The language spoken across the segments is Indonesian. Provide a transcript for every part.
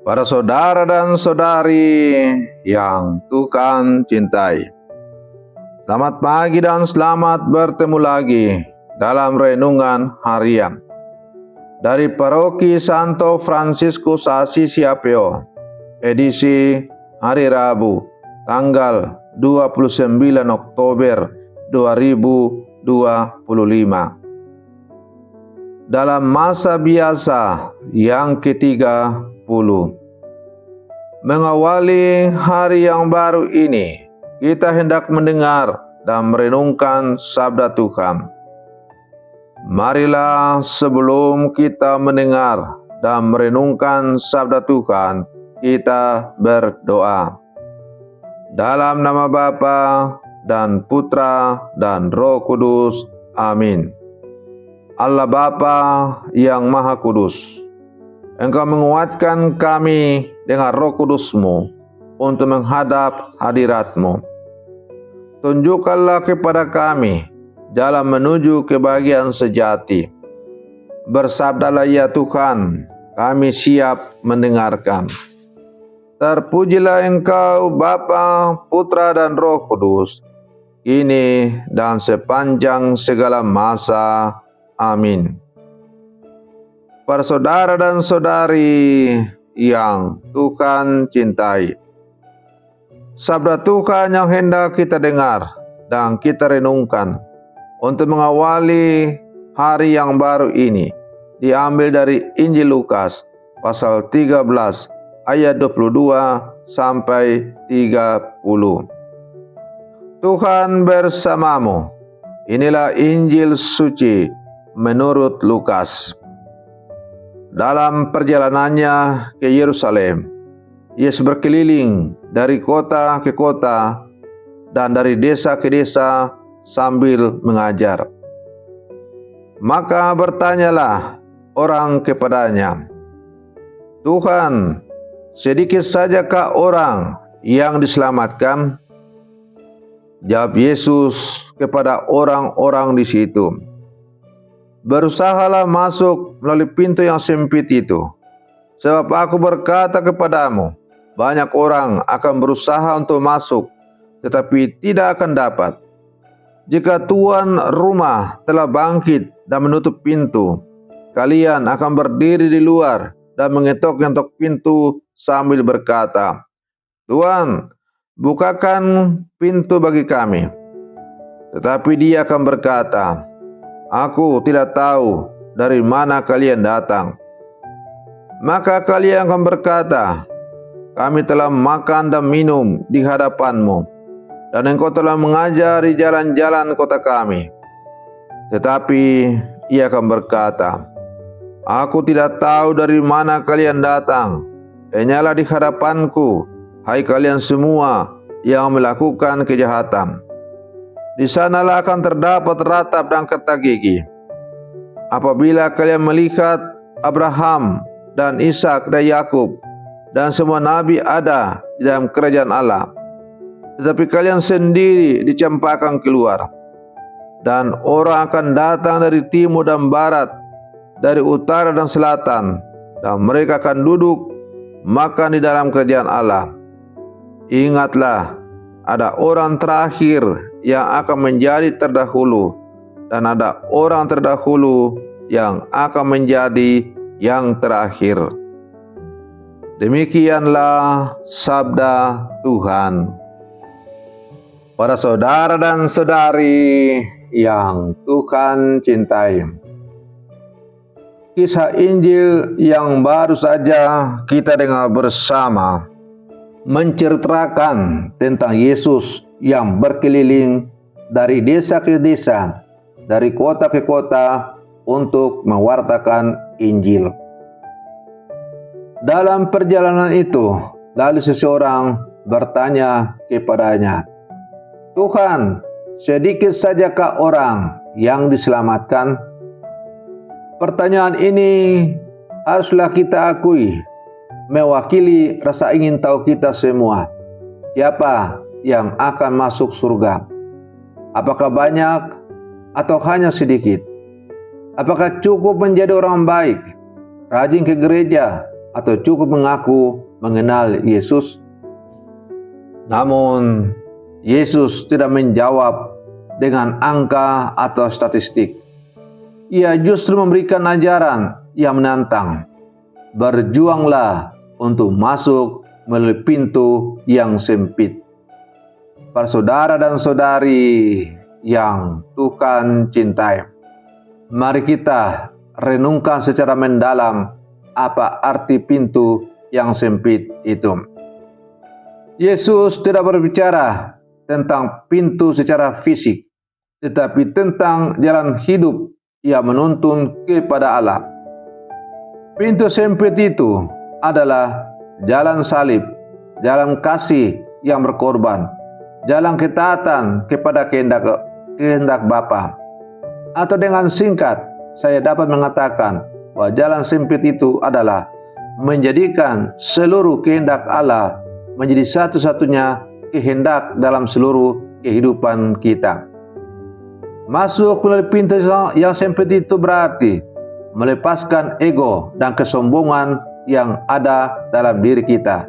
Para saudara dan saudari yang Tuhan cintai, selamat pagi dan selamat bertemu lagi dalam renungan harian dari Paroki Santo Fransiskus Assisi Apeo, edisi hari Rabu, tanggal 29 Oktober 2025. Dalam masa biasa yang ke-30, mengawali hari yang baru ini, kita hendak mendengar dan merenungkan sabda Tuhan. Marilah sebelum kita mendengar dan merenungkan sabda Tuhan, kita berdoa. Dalam nama Bapa dan Putra dan Roh Kudus. Amin. Allah Bapa yang Maha Kudus, Engkau menguatkan kami dengan Roh Kudus-Mu untuk menghadap hadirat-Mu. Tunjukkanlah kepada kami jalan menuju kebahagiaan sejati. Bersabdalah ya Tuhan, kami siap mendengarkan. Terpujilah Engkau Bapa, Putra dan Roh Kudus, kini dan sepanjang segala masa. Amin. Para saudara dan saudari yang Tuhan cintai, sabda Tuhan yang hendak kita dengar dan kita renungkan untuk mengawali hari yang baru ini diambil dari Injil Lukas pasal 13 ayat 22 sampai 30. Tuhan bersamamu. Inilah Injil suci menurut Lukas. Dalam perjalanannya ke Yerusalem, Yesus berkeliling dari kota ke kota dan dari desa ke desa sambil mengajar. Maka bertanyalah orang kepadanya, "Tuhan, sedikit sajakah orang yang diselamatkan?" Jawab Yesus kepada orang-orang di situ, "Berusahalah masuk melalui pintu yang sempit itu. Sebab aku berkata kepadamu, banyak orang akan berusaha untuk masuk, tetapi tidak akan dapat. Jika tuan rumah telah bangkit dan menutup pintu, kalian akan berdiri di luar dan mengetok-ngetok pintu sambil berkata, 'Tuan, bukakan pintu bagi kami.' Tetapi dia akan berkata, 'Aku tidak tahu dari mana kalian datang.' Maka kalian akan berkata, 'Kami telah makan dan minum di hadapanmu, dan engkau telah mengajar di jalan-jalan kota kami.' Tetapi ia akan berkata, 'Aku tidak tahu dari mana kalian datang. Enyalah di hadapanku, hai kalian semua yang melakukan kejahatan.' Di sanalah akan terdapat ratap dan kerta gigi. Apabila kalian melihat Abraham dan Ishak dan Yakub dan semua nabi ada di dalam kerajaan Allah, tetapi kalian sendiri dicampakkan keluar. Dan orang akan datang dari timur dan barat, dari utara dan selatan, dan mereka akan duduk makan di dalam kerajaan Allah. Ingatlah, ada orang terakhir yang akan menjadi terdahulu, dan ada orang terdahulu yang akan menjadi yang terakhir." Demikianlah sabda Tuhan. Para saudara dan saudari yang Tuhan cintai, kisah Injil yang baru saja kita dengar bersama menceritakan tentang Yesus yang berkeliling dari desa ke desa, dari kota ke kota untuk mewartakan Injil. Dalam perjalanan itu, lalu seseorang bertanya kepadanya, "Tuhan, sedikit sajakah orang yang diselamatkan?" Pertanyaan ini haruslah kita akui mewakili rasa ingin tahu kita semua. Siapa yang akan masuk surga? Apakah banyak atau hanya sedikit? Apakah cukup menjadi orang baik, rajin ke gereja, atau cukup mengaku mengenal Yesus? Namun, Yesus tidak menjawab dengan angka atau statistik. Ia justru memberikan ajaran yang menantang. Berjuanglah untuk masuk melalui pintu yang sempit. Para saudara dan saudari yang Tuhan cintai, mari kita renungkan secara mendalam apa arti pintu yang sempit itu. Yesus tidak berbicara tentang pintu secara fisik, tetapi tentang jalan hidup yang menuntun kepada Allah. Pintu sempit itu adalah jalan salib, jalan kasih yang berkorban, jalan ketaatan kepada kehendak Bapa. Atau dengan singkat, saya dapat mengatakan bahwa jalan sempit itu adalah menjadikan seluruh kehendak Allah menjadi satu-satunya kehendak dalam seluruh kehidupan kita. Masuk melalui pintu yang sempit itu berarti melepaskan ego dan kesombongan yang ada dalam diri kita.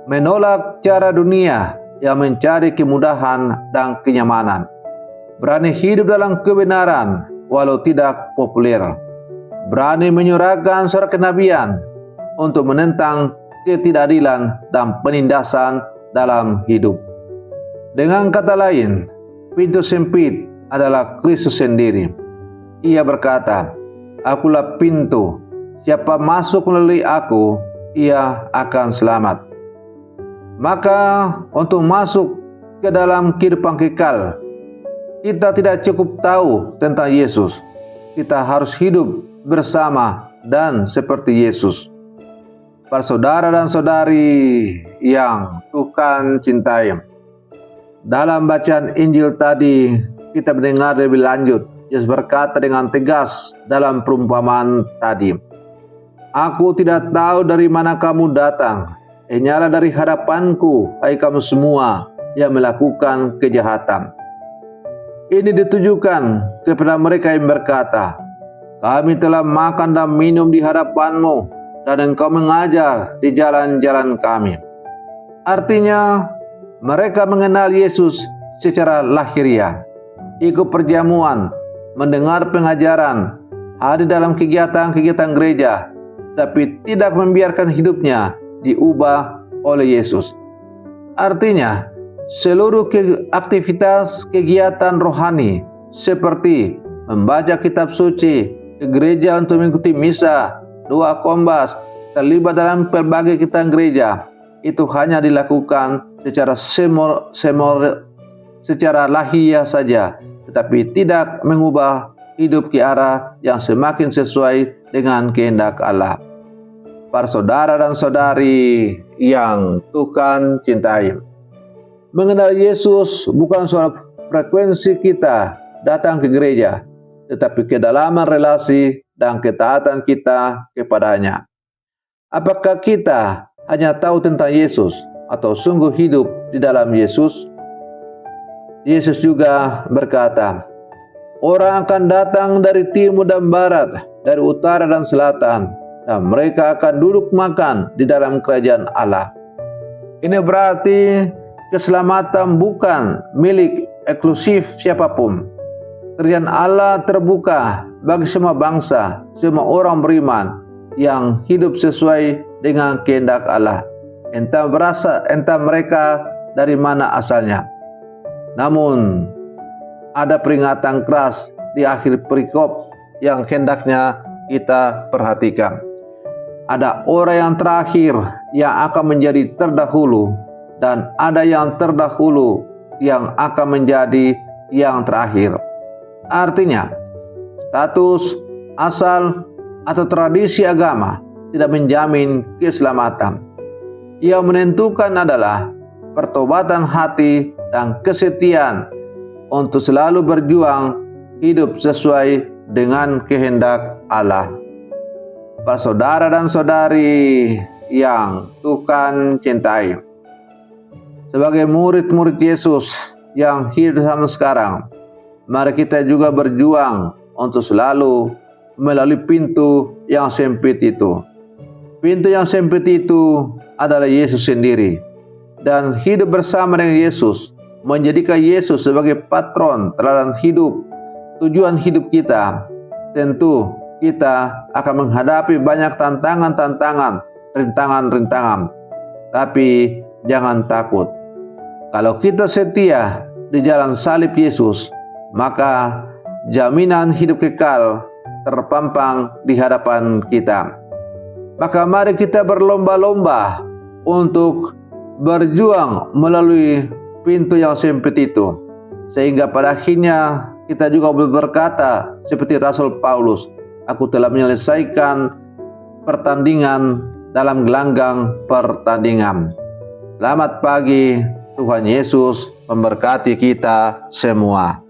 Menolak cara dunia yang mencari kemudahan dan kenyamanan. Berani hidup dalam kebenaran walau tidak populer. Berani menyuarakan suara kenabian untuk menentang ketidakadilan dan penindasan dalam hidup. Dengan kata lain, pintu sempit adalah Kristus sendiri. Ia berkata, "Akulah pintu, siapa masuk melalui aku, ia akan selamat." Maka untuk masuk ke dalam kehidupan kekal, kita tidak cukup tahu tentang Yesus. Kita harus hidup bersama dan seperti Yesus. Para saudara dan saudari yang Tuhan cintai, dalam bacaan Injil tadi kita mendengar lebih lanjut. Yesus berkata dengan tegas dalam perumpamaan tadi, "Aku tidak tahu dari mana kamu datang. Hanyalah dari hadapanku, hai kamu semua yang melakukan kejahatan." Ini ditujukan kepada mereka yang berkata, "Kami telah makan dan minum di hadapanmu, dan engkau mengajar di jalan-jalan kami." Artinya, mereka mengenal Yesus secara lahiriah, ikut perjamuan, mendengar pengajaran, hadir dalam kegiatan-kegiatan gereja, tapi tidak membiarkan hidupnya diubah oleh Yesus. Artinya, seluruh aktivitas kegiatan rohani seperti membaca kitab suci, ke gereja untuk mengikuti misa, doa kombas, terlibat dalam berbagai kegiatan gereja, itu hanya dilakukan secara lahiriah saja, tetapi tidak mengubah hidup ke arah yang semakin sesuai dengan kehendak Allah. Para saudara dan saudari yang Tuhan cintai, mengenal Yesus bukan soal frekuensi kita datang ke gereja, tetapi kedalaman relasi dan ketaatan kita kepadanya. Apakah kita hanya tahu tentang Yesus atau sungguh hidup di dalam Yesus? Yesus juga berkata, "Orang akan datang dari timur dan barat, dari utara dan selatan, dan mereka akan duduk makan di dalam kerajaan Allah." Ini berarti keselamatan bukan milik eksklusif siapapun. Kerajaan Allah terbuka bagi semua bangsa, semua orang beriman yang hidup sesuai dengan kehendak Allah. Entah mereka dari mana asalnya. Namun, ada peringatan keras di akhir perikop yang hendaknya kita perhatikan. Ada orang yang terakhir yang akan menjadi terdahulu, dan ada yang terdahulu yang akan menjadi yang terakhir. Artinya, status, asal, atau tradisi agama tidak menjamin keselamatan. Yang menentukan adalah pertobatan hati dan kesetiaan untuk selalu berjuang hidup sesuai dengan kehendak Allah. Para saudara dan saudari yang Tuhan cintai, sebagai murid-murid Yesus yang hidup sampai sekarang, mari kita juga berjuang untuk selalu melalui pintu yang sempit itu. Pintu yang sempit itu adalah Yesus sendiri. Dan hidup bersama dengan Yesus, menjadikan Yesus sebagai patron teladan hidup, tujuan hidup kita. Tentu kita akan menghadapi banyak tantangan-tantangan, rintangan-rintangan. Tapi jangan takut. Kalau kita setia di jalan salib Yesus, maka jaminan hidup kekal terpampang di hadapan kita. Maka mari kita berlomba-lomba untuk berjuang melalui pintu yang sempit itu, sehingga pada akhirnya kita juga berkata seperti Rasul Paulus, aku telah menyelesaikan pertandingan dalam gelanggang pertandingan. Selamat pagi, Tuhan Yesus memberkati kita semua.